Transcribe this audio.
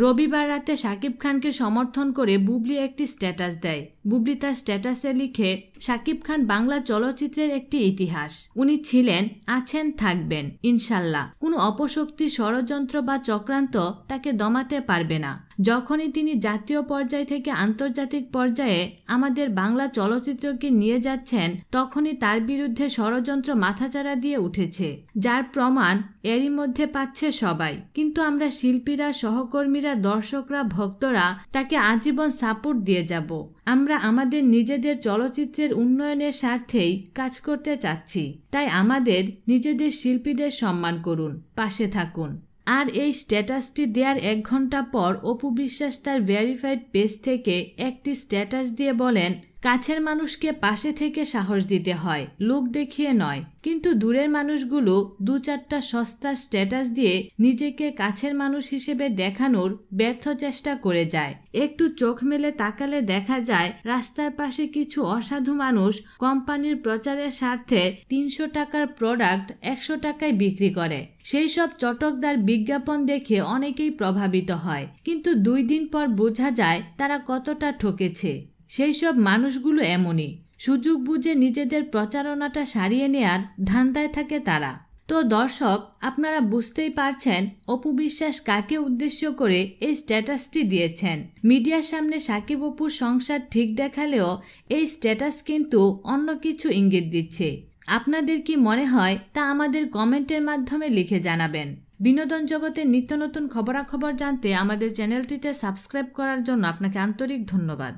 রবিবার রাতে শাকিব খানকে সমর্থন করে বুবলি একটি স্ট্যাটাস দেয়। বুবলি তার স্ট্যাটাসে লিখে, শাকিব খান বাংলা চলচ্চিত্রের একটি ইতিহাস। উনি ছিলেন, আছেন, থাকবেন ইনশাল্লাহ। কোনো অপশক্তি, ষড়যন্ত্র বা চক্রান্ত তাকে দমাতে পারবে না। যখনই তিনি জাতীয় পর্যায় থেকে আন্তর্জাতিক পর্যায়ে আমাদের বাংলা চলচ্চিত্রকে নিয়ে যাচ্ছেন, তখনই তার বিরুদ্ধে ষড়যন্ত্র মাথাচাড়া দিয়ে উঠেছে, যার প্রমাণ এরই মধ্যে পাচ্ছে সবাই। কিন্তু আমরা শিল্পীরা, সহকর্মীরা, দর্শকরা, ভক্তরা তাকে আজীবন সাপোর্ট দিয়ে যাব। আমরা আমাদের নিজেদের চলচ্চিত্রের উন্নয়নের স্বার্থেই কাজ করতে চাচ্ছি। তাই আমাদের নিজেদের শিল্পীদের সম্মান করুন, পাশে থাকুন। আর এই স্ট্যাটাসটি দেওয়ার 1 ঘন্টা পর অপু বিশ্বাস তার ভেরিফাইড পেজ থেকে একটি স্ট্যাটাস দিয়ে বলেন, কাছের মানুষকে পাশে থেকে সাহস দিতে হয়, লোক দেখিয়ে নয়। কিন্তু দূরের মানুষগুলো 2-4টা সস্তা স্ট্যাটাস দিয়ে নিজেকে কাছের মানুষ হিসেবে দেখানোর ব্যর্থ চেষ্টা করে যায়। একটু চোখ মেলে তাকালে দেখা যায় রাস্তার পাশে কিছু অসাধু মানুষ কোম্পানির প্রচারের স্বার্থে 300 টাকার প্রোডাক্ট 100 টাকায় বিক্রি করে। সেই সব চটকদার বিজ্ঞাপন দেখে অনেকেই প্রভাবিত হয়, কিন্তু 2 দিন পর বোঝা যায় তারা কতটা ঠকেছে। সেই সব মানুষগুলো এমনই, সুযোগ বুঝে নিজেদের প্রচারণাটা সারিয়ে নেয়ার ধান্দায় থাকে তারা। তো দর্শক, আপনারা বুঝতেই পারছেন অপু বিশ্বাস কাকে উদ্দেশ্য করে এই স্ট্যাটাসটি দিয়েছেন। মিডিয়ার সামনে সাকিব অপুর সংসার ঠিক দেখালেও এই স্ট্যাটাস কিন্তু অন্য কিছু ইঙ্গিত দিচ্ছে। আপনাদের কি মনে হয় তা আমাদের কমেন্টের মাধ্যমে লিখে জানাবেন। বিনোদন জগতের নিত্য নতুন খবরাখবর জানতে আমাদের চ্যানেলটিতে সাবস্ক্রাইব করার জন্য আপনাকে আন্তরিক ধন্যবাদ।